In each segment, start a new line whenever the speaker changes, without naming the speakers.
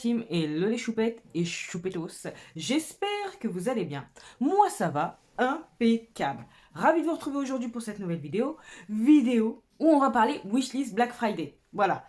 team et les choupettes et choupettos. J'espère que vous allez bien. Moi ça va, impeccable. Ravi de vous retrouver aujourd'hui pour cette nouvelle vidéo. Vidéo où on va parler wishlist Black Friday. Voilà.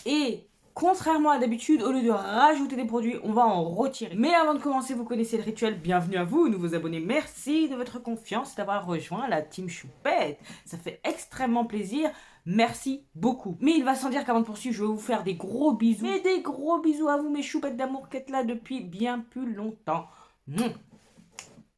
Et contrairement à d'habitude, au lieu de rajouter des produits, on va en retirer. Mais avant de commencer, vous connaissez le rituel. Bienvenue à vous, nouveaux abonnés. Merci de votre confiance et d'avoir rejoint la team choupette. Ça fait extrêmement plaisir. Merci beaucoup. Mais il va sans dire qu'avant de poursuivre, je vais vous faire des gros bisous. Et des gros bisous à vous, mes choupettes d'amour qui êtes là depuis bien plus longtemps.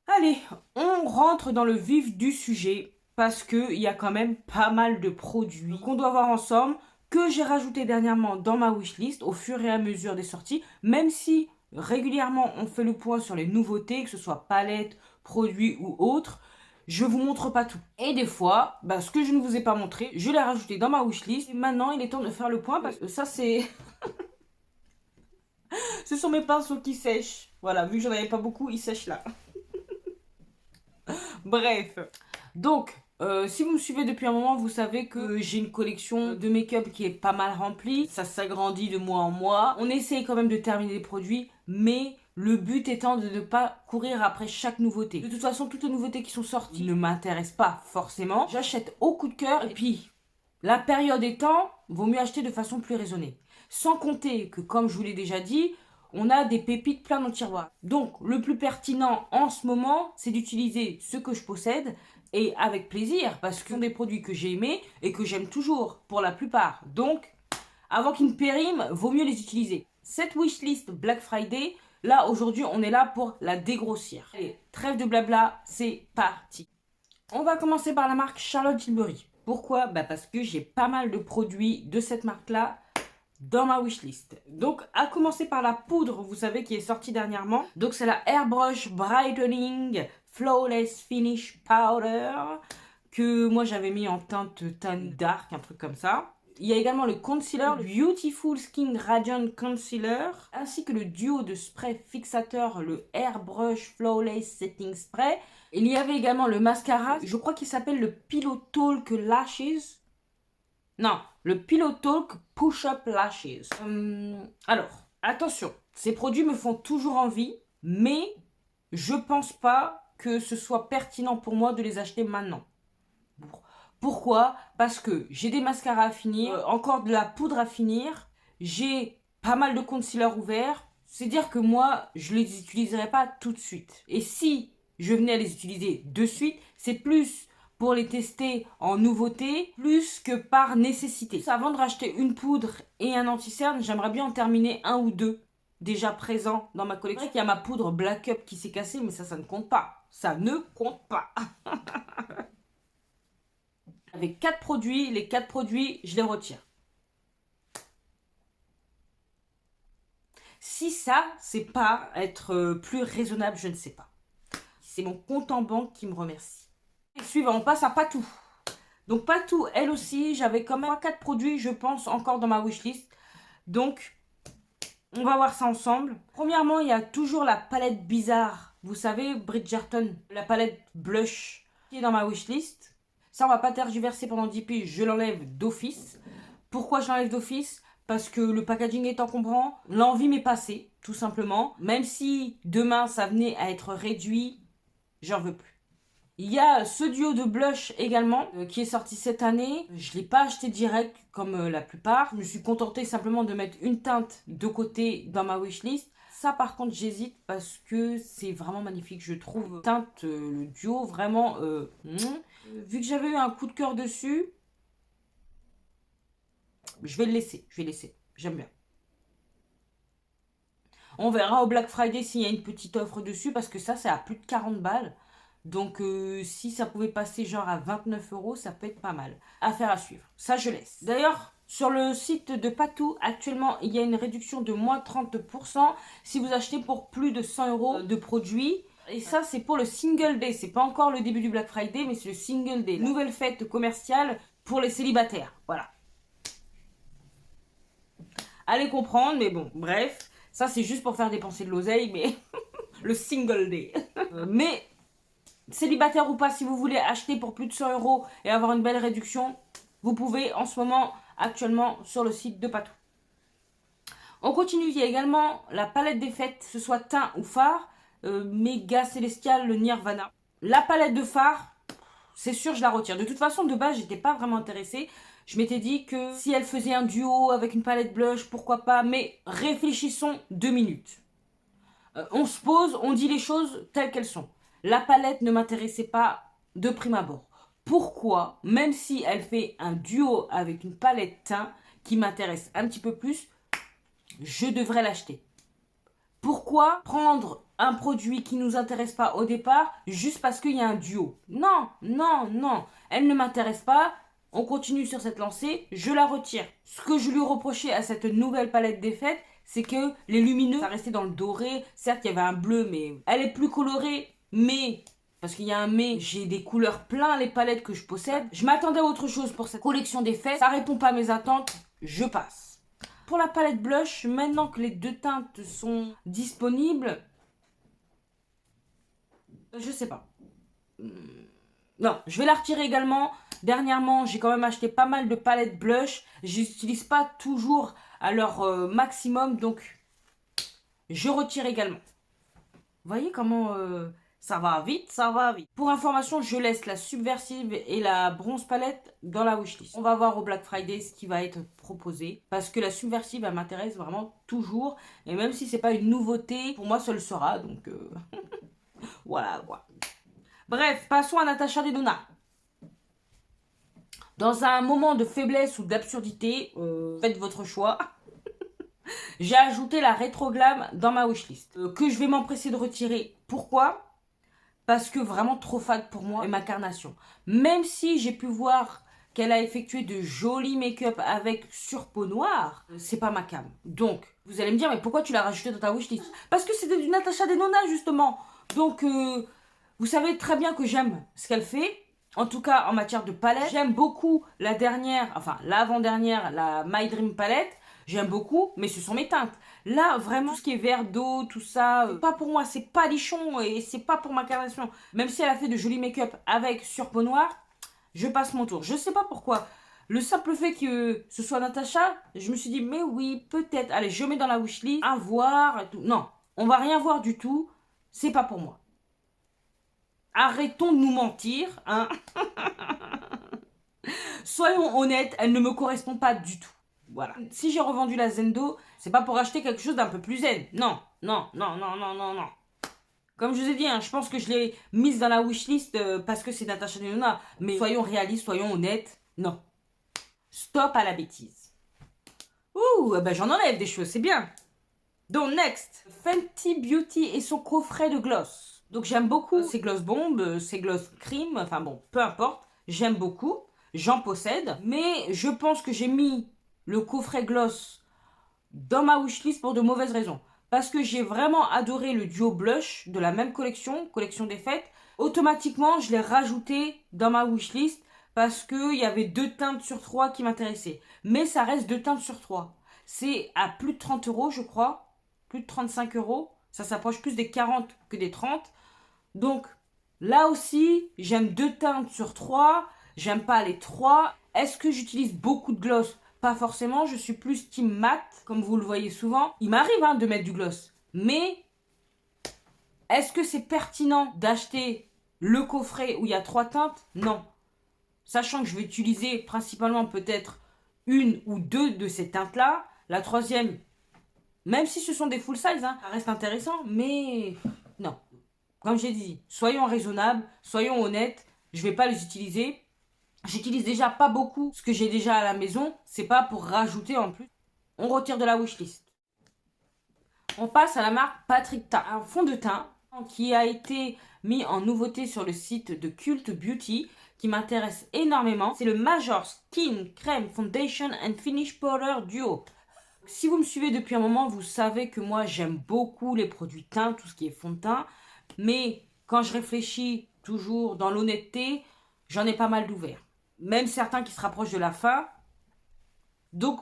Allez, on rentre dans le vif du sujet parce qu'il y a quand même pas mal de produits qu'on doit voir ensemble, que j'ai rajouté dernièrement dans ma wishlist au fur et à mesure des sorties, même si régulièrement on fait le point sur les nouveautés, que ce soit palettes, produits ou autres. Je vous montre pas tout. Et des fois, ce que je ne vous ai pas montré, je l'ai rajouté dans ma wishlist. Et maintenant, il est temps de faire le point parce que ça, c'est... Ce sont mes pinceaux qui sèchent. Voilà, vu que j'en avais pas beaucoup, ils sèchent là. Bref. Donc, si vous me suivez depuis un moment, vous savez que j'ai une collection de make-up qui est pas mal remplie. Ça s'agrandit de mois en mois. On essaye quand même de terminer les produits, mais le but étant de ne pas courir après chaque nouveauté. De toute façon, toutes les nouveautés qui sont sorties ne m'intéressent pas forcément. J'achète au coup de cœur et puis, la période étant, vaut mieux acheter de façon plus raisonnée. Sans compter que, comme je vous l'ai déjà dit, on a des pépites plein dans le tiroir. Donc, le plus pertinent en ce moment, c'est d'utiliser ce que je possède et avec plaisir, parce que ce sont des produits que j'ai aimés et que j'aime toujours pour la plupart. Donc, avant qu'ils ne périment, vaut mieux les utiliser. Cette wishlist Black Friday, là, aujourd'hui, on est là pour la dégrossir. Allez, trêve de blabla, c'est parti. On va commencer par la marque Charlotte Tilbury. Pourquoi? Parce que j'ai pas mal de produits de cette marque-là dans ma wishlist. Donc, à commencer par la poudre, vous savez, qui est sortie dernièrement. Donc, c'est la Airbrush Brightening Flawless Finish Powder que moi, j'avais mis en teinte tan dark, un truc comme ça. Il y a également le concealer, le Beautiful Skin Radiant Concealer, ainsi que le duo de spray fixateur, le Airbrush Flawless Setting Spray. Il y avait également le mascara, je crois qu'il s'appelle le Pillow Talk Lashes. Non, le Pillow Talk Push-Up Lashes. Alors, attention, ces produits me font toujours envie, mais je pense pas que ce soit pertinent pour moi de les acheter maintenant. Pourquoi? Parce que j'ai des mascaras à finir, encore de la poudre à finir, j'ai pas mal de concealer ouverts. C'est dire que moi, je les utiliserai pas tout de suite. Et si je venais à les utiliser de suite, c'est plus pour les tester en nouveauté, plus que par nécessité. Avant de racheter une poudre et un anti-cerne, j'aimerais bien en terminer un ou deux déjà présents dans ma collection. Il y a ma poudre Black Up qui s'est cassée, mais ça ne compte pas. Ça ne compte pas. Avec 4 produits, les 4 produits, je les retire. Si ça, c'est pas être plus raisonnable, je ne sais pas. C'est mon compte en banque qui me remercie. Et suivant, on passe à Patou. Donc Patou, elle aussi, j'avais quand même 4 produits, je pense, encore dans ma wishlist. Donc, on va voir ça ensemble. Premièrement, il y a toujours la palette bizarre. Vous savez, Bridgerton, la palette blush qui est dans ma wishlist. Ça, on va pas tergiverser pendant 10 piges, je l'enlève d'office. Pourquoi je l'enlève d'office? Parce que le packaging est encombrant, l'envie m'est passée, tout simplement. Même si demain, ça venait à être réduit, j'en veux plus. Il y a ce duo de blush également qui est sorti cette année. Je ne l'ai pas acheté direct comme la plupart. Je me suis contentée simplement de mettre une teinte de côté dans ma wishlist. Ça par contre j'hésite parce que c'est vraiment magnifique. Je trouve teinte, le duo vraiment... Vu que j'avais eu un coup de cœur dessus, je vais le laisser. J'aime bien. On verra au Black Friday s'il y a une petite offre dessus parce que ça c'est à plus de 40 balles. Donc, si ça pouvait passer genre à 29 €, ça peut être pas mal. Affaire à suivre. Ça, je laisse. D'ailleurs, sur le site de Patou, actuellement, il y a une réduction de moins 30% si vous achetez pour plus de 100 € de produits. Et ça, c'est pour le Single Day. C'est pas encore le début du Black Friday, mais c'est le Single Day. Nouvelle fête commerciale pour les célibataires. Voilà. Allez comprendre, mais bon, bref. Ça, c'est juste pour faire dépenser de l'oseille, mais... le Single Day. Mais... célibataire ou pas, si vous voulez acheter pour plus de 100 € et avoir une belle réduction, vous pouvez en ce moment, actuellement, sur le site de Patou. On continue, il y a également la palette des fêtes, que ce soit teint ou fard, Méga Célestial, le Nirvana. La palette de fard, c'est sûr, je la retire. De toute façon, de base, j'étais pas vraiment intéressée. Je m'étais dit que si elle faisait un duo avec une palette blush, pourquoi pas. Mais réfléchissons 2 minutes. On se pose, on dit les choses telles qu'elles sont. La palette ne m'intéressait pas de prime abord. Pourquoi, même si elle fait un duo avec une palette teint qui m'intéresse un petit peu plus, je devrais l'acheter? Pourquoi prendre un produit qui ne nous intéresse pas au départ juste parce qu'il y a un duo? Non, non, non. Elle ne m'intéresse pas. On continue sur cette lancée. Je la retire. Ce que je lui reprochais à cette nouvelle palette des fêtes, c'est que les lumineux, ça restait dans le doré. Certes, il y avait un bleu, mais elle est plus colorée. Mais, parce qu'il y a un mais, j'ai des couleurs plein les palettes que je possède. Je m'attendais à autre chose pour cette collection des fêtes. Ça répond pas à mes attentes. Je passe. Pour la palette blush, maintenant que les deux teintes sont disponibles, je sais pas. Non, je vais la retirer également. Dernièrement, j'ai quand même acheté pas mal de palettes blush. Je n'utilise pas toujours à leur maximum, donc je retire également. Vous voyez comment ça va vite, ça va vite. Pour information, je laisse la Subversive et la Bronze Palette dans la wishlist. On va voir au Black Friday ce qui va être proposé. Parce que la Subversive, elle m'intéresse vraiment toujours. Et même si c'est pas une nouveauté, pour moi, ça le sera. Donc, voilà, voilà. Bref, passons à Natasha Denona. Dans un moment de faiblesse ou d'absurdité, faites votre choix. J'ai ajouté la Rétroglam dans ma wishlist. Que je vais m'empresser de retirer. Pourquoi ? Parce que vraiment trop fade pour moi et ma carnation. Même si j'ai pu voir qu'elle a effectué de jolis make-up avec sur peau noire, c'est pas ma cam. Donc, vous allez me dire, mais pourquoi tu l'as rajouté dans ta wishlist? Parce que c'était du Natasha Denona, justement. Donc, vous savez très bien que j'aime ce qu'elle fait. En tout cas, en matière de palette. J'aime beaucoup la dernière, enfin l'avant-dernière, la My Dream Palette. J'aime beaucoup, mais ce sont mes teintes. Là, vraiment, tout ce qui est verre d'eau, tout ça, pas pour moi, c'est pas lichon et c'est pas pour ma carnation. Même si elle a fait de jolis make-up avec sur peau noire, je passe mon tour. Je sais pas pourquoi. Le simple fait que ce soit Natasha, je me suis dit, mais oui, peut-être. Allez, je mets dans la wishlist, à voir et tout. Non, on va rien voir du tout. C'est pas pour moi. Arrêtons de nous mentir, hein. Soyons honnêtes, elle ne me correspond pas du tout. Voilà. Si j'ai revendu la Zendo, c'est pas pour acheter quelque chose d'un peu plus zen. Non, non, non, non, non, non, non. Comme je vous ai dit, hein, je pense que je l'ai mise dans la wishlist parce que c'est Natasha Denona. Mais soyons réalistes, soyons honnêtes. Non. Stop à la bêtise. Ouh, ben j'en enlève des choses, c'est bien. Donc, next. Fenty Beauty et son coffret de gloss. Donc, j'aime beaucoup ces gloss bombes, ces gloss cream. Enfin bon, peu importe. J'aime beaucoup. J'en possède. Mais je pense que j'ai mis le coffret gloss dans ma wishlist pour de mauvaises raisons. Parce que j'ai vraiment adoré le duo blush de la même collection, collection des fêtes. Automatiquement, je l'ai rajouté dans ma wishlist parce qu'il y avait 2 teintes sur 3 qui m'intéressaient. Mais ça reste 2 teintes sur 3. C'est à plus de 30 euros, je crois. Plus de 35 euros. Ça s'approche plus des 40 que des 30. Donc, là aussi, j'aime 2 teintes sur 3. J'aime pas les 3. Est-ce que j'utilise beaucoup de gloss ? Pas forcément, je suis plus team mat, comme vous le voyez souvent. Il m'arrive hein, de mettre du gloss. Mais, est-ce que c'est pertinent d'acheter le coffret où il y a 3 teintes? Non. Sachant que je vais utiliser principalement peut-être 1 ou 2 de ces teintes-là. La troisième, même si ce sont des full size, hein, ça reste intéressant. Mais, non. Comme j'ai dit, soyons raisonnables, soyons honnêtes. Je ne vais pas les utiliser. J'utilise déjà pas beaucoup ce que j'ai déjà à la maison. C'est pas pour rajouter en plus. On retire de la wishlist. On passe à la marque Patrick Ta. Un fond de teint qui a été mis en nouveauté sur le site de Cult Beauty qui m'intéresse énormément. C'est le Major Skin Cream Foundation and Finish Powder Duo. Si vous me suivez depuis un moment, vous savez que moi j'aime beaucoup les produits teints, tout ce qui est fond de teint. Mais quand je réfléchis toujours dans l'honnêteté, j'en ai pas mal d'ouverts. Même certains qui se rapprochent de la fin. Donc,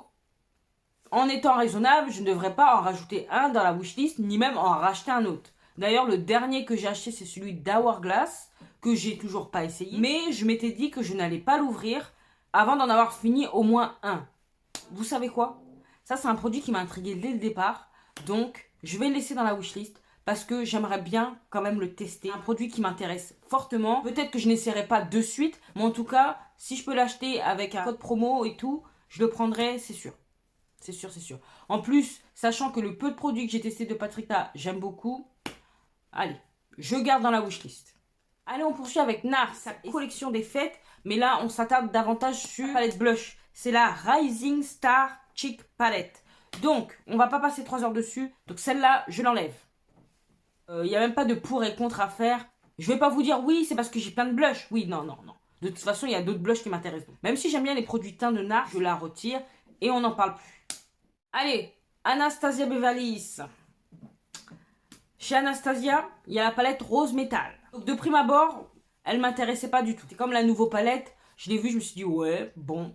en étant raisonnable, je ne devrais pas en rajouter un dans la wishlist, ni même en racheter un autre. D'ailleurs, le dernier que j'ai acheté, c'est celui d'Hourglass, que j'ai toujours pas essayé. Mais je m'étais dit que je n'allais pas l'ouvrir avant d'en avoir fini au moins un. Vous savez quoi ? Ça, c'est un produit qui m'a intrigué dès le départ. Donc, je vais le laisser dans la wishlist parce que j'aimerais bien quand même le tester. Un produit qui m'intéresse fortement. Peut-être que je n'essaierai pas de suite, mais en tout cas, si je peux l'acheter avec un code promo et tout, je le prendrai, c'est sûr. C'est sûr, c'est sûr. En plus, sachant que le peu de produits que j'ai testé de Patricia, j'aime beaucoup. Allez, je garde dans la wishlist. Allez, on poursuit avec NARS, sa collection des fêtes. Mais là, on s'attarde davantage sur la palette blush. C'est la Rising Star Cheek Palette. Donc, on va pas passer 3 heures dessus. Donc celle-là, je l'enlève. Il n'y a même pas de pour et contre à faire. Je vais pas vous dire oui, c'est parce que j'ai plein de blush. Oui, non, non, non. De toute façon, il y a d'autres blushs qui m'intéressent. Même si j'aime bien les produits teints de NARS, je la retire et on n'en parle plus. Allez, Anastasia Beverly Hills. Chez Anastasia, il y a la palette rose métal. Donc de prime abord, elle m'intéressait pas du tout. C'est comme la nouvelle palette. Je l'ai vue, je me suis dit ouais, bon,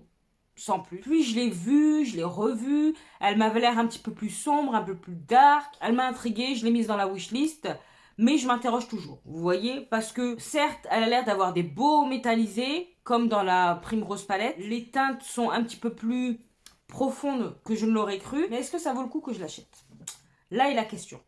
sans plus. Puis je l'ai vue, je l'ai revue. Elle m'avait l'air un petit peu plus sombre, un peu plus dark. Elle m'a intriguée, je l'ai mise dans la wishlist. Mais je m'interroge toujours, vous voyez, parce que certes, elle a l'air d'avoir des beaux métallisés, comme dans la Primrose palette. Les teintes sont un petit peu plus profondes que je ne l'aurais cru. Mais est-ce que ça vaut le coup que je l'achète? Là est la question.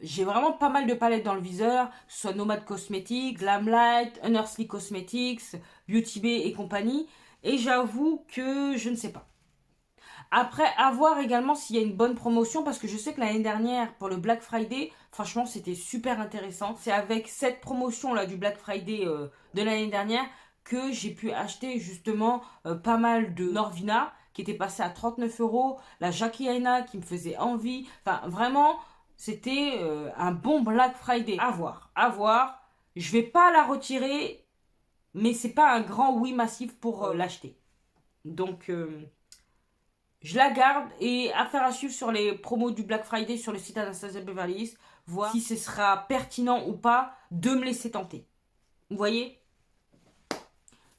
J'ai vraiment pas mal de palettes dans le viseur, que ce soit Nomad Cosmetics, Glamlight, Unearthly Cosmetics, Beauty Bay et compagnie. Et j'avoue que je ne sais pas. Après, à voir également s'il y a une bonne promotion, parce que je sais que l'année dernière, pour le Black Friday, franchement, c'était super intéressant. C'est avec cette promotion-là du Black Friday de l'année dernière que j'ai pu acheter justement pas mal de Norvina, qui était passé à 39 €, la Jackie Aina qui me faisait envie. Enfin, vraiment, c'était un bon Black Friday. À voir, à voir. Je vais pas la retirer, mais c'est pas un grand oui massif pour l'acheter. Donc... je la garde et affaire à suivre sur les promos du Black Friday sur le site Anastasia Beverly Hills. Voir si ce sera pertinent ou pas de me laisser tenter. Vous voyez?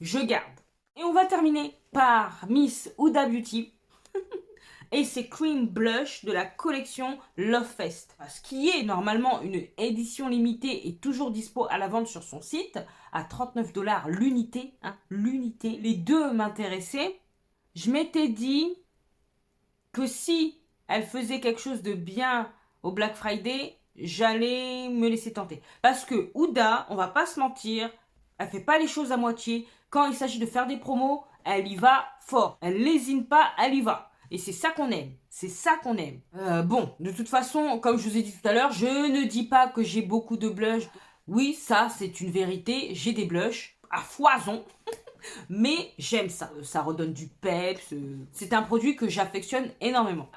Je garde. Et on va terminer par Miss Huda Beauty. Et c'est Cream Blush de la collection Love Fest. Ce qui est normalement une édition limitée et toujours dispo à la vente sur son site. À 39 $ l'unité. Hein, l'unité. Les deux m'intéressaient. Je m'étais dit... que si elle faisait quelque chose de bien au Black Friday, j'allais me laisser tenter. Parce que Huda, on va pas se mentir, elle fait pas les choses à moitié. Quand il s'agit de faire des promos, elle y va fort. Elle lésine pas, elle y va. Et c'est ça qu'on aime. C'est ça qu'on aime. Bon, de toute façon, comme je vous ai dit tout à l'heure, je ne dis pas que j'ai beaucoup de blush. Oui, ça, c'est une vérité. J'ai des blushs à foison. Mais j'aime ça. Ça redonne du peps. C'est un produit que j'affectionne énormément.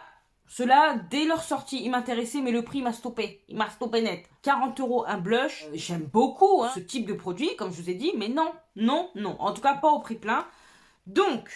Ceux-là, dès leur sortie, ils m'intéressaient, mais le prix m'a stoppé. Il m'a stoppé net. 40 € un blush. J'aime beaucoup ce type de produit, comme je vous ai dit, mais non, non, non. En tout cas, pas au prix plein. Donc,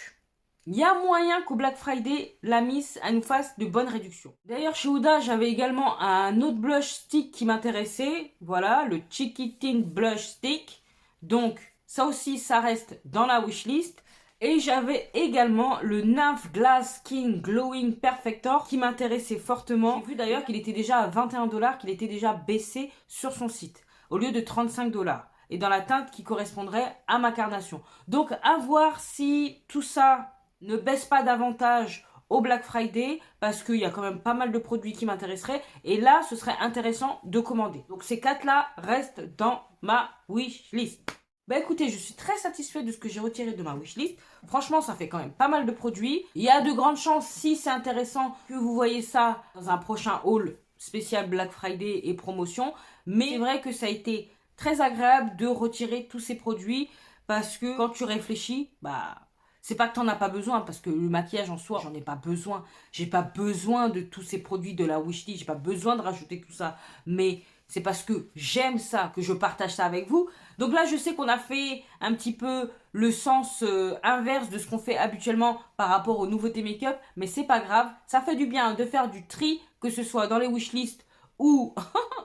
il y a moyen qu'au Black Friday, la Miss, elle nous fasse de bonnes réductions. D'ailleurs, chez Huda, j'avais également un autre blush stick qui m'intéressait. Voilà, le Cheeky Tint Blush Stick. Donc, ça aussi, ça reste dans la wishlist. Et j'avais également le Nymph Glass Skin Glowing Perfector qui m'intéressait fortement. J'ai vu d'ailleurs qu'il était déjà à 21 $, qu'il était déjà baissé sur son site, au lieu de 35 $. Et dans la teinte qui correspondrait à ma carnation. Donc, à voir si tout ça ne baisse pas davantage au Black Friday, parce qu'il y a quand même pas mal de produits qui m'intéresseraient. Et là, ce serait intéressant de commander. Donc, ces 4-là restent dans ma wishlist. Bah écoutez, je suis très satisfaite de ce que j'ai retiré de ma wishlist. Franchement, ça fait quand même pas mal de produits. Il y a de grandes chances, si c'est intéressant, que vous voyez ça dans un prochain haul spécial Black Friday et promotion. Mais c'est vrai que ça a été très agréable de retirer tous ces produits parce que quand tu réfléchis, bah... c'est pas que t'en as pas besoin, parce que le maquillage en soi, j'en ai pas besoin. J'ai pas besoin de tous ces produits de la wishlist, j'ai pas besoin de rajouter tout ça. Mais c'est parce que j'aime ça, que je partage ça avec vous. Donc là, je sais qu'on a fait un petit peu le sens inverse de ce qu'on fait habituellement par rapport aux nouveautés make-up. Mais c'est pas grave, ça fait du bien de faire du tri, que ce soit dans les wishlists ou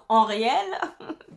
en réel.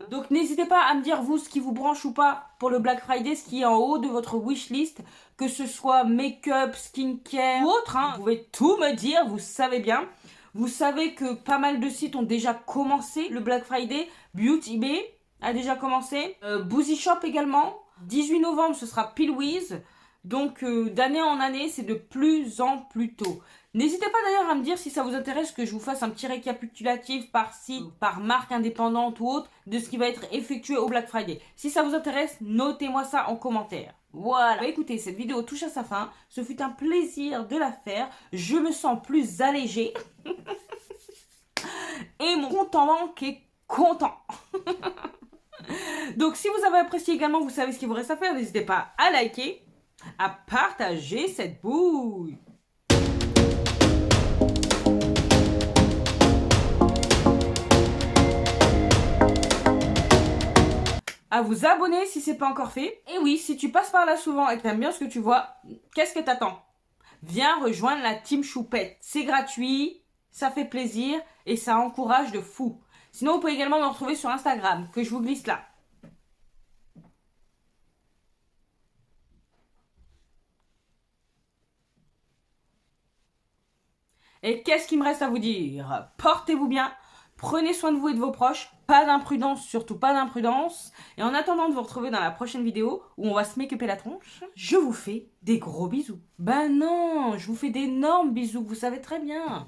Donc n'hésitez pas à me dire vous ce qui vous branche ou pas pour le Black Friday, ce qui est en haut de votre wishlist, que ce soit make-up, skincare ou autre. Vous pouvez tout me dire, vous savez bien. Vous savez que pas mal de sites ont déjà commencé le Black Friday. Beauty Bay a déjà commencé. Boozy Shop également. 18 novembre, ce sera Peel Wiz. Donc d'année en année, c'est de plus en plus tôt. N'hésitez pas d'ailleurs à me dire si ça vous intéresse que je vous fasse un petit récapitulatif par site, par marque indépendante ou autre, de ce qui va être effectué au Black Friday. Si ça vous intéresse, notez-moi ça en commentaire. Voilà, bah, écoutez, cette vidéo touche à sa fin. Ce fut un plaisir de la faire. Je me sens plus allégée. Et mon compte en banque est content. Donc si vous avez apprécié également, vous savez ce qu'il vous reste à faire. N'hésitez pas à liker, à partager cette bouille. À vous abonner si c'est pas encore fait. Et oui, si tu passes par là souvent et que t'aimes bien ce que tu vois, qu'est-ce que t'attends? Viens rejoindre la team Choupette. C'est gratuit, ça fait plaisir et ça encourage de fou. Sinon, vous pouvez également me retrouver sur Instagram, que je vous glisse là. Et qu'est-ce qu'il me reste à vous dire? Portez-vous bien, prenez soin de vous et de vos proches, pas d'imprudence, surtout pas d'imprudence. Et en attendant de vous retrouver dans la prochaine vidéo où on va se make-upper la tronche, je vous fais des gros bisous. Ben non, je vous fais d'énormes bisous, vous savez très bien.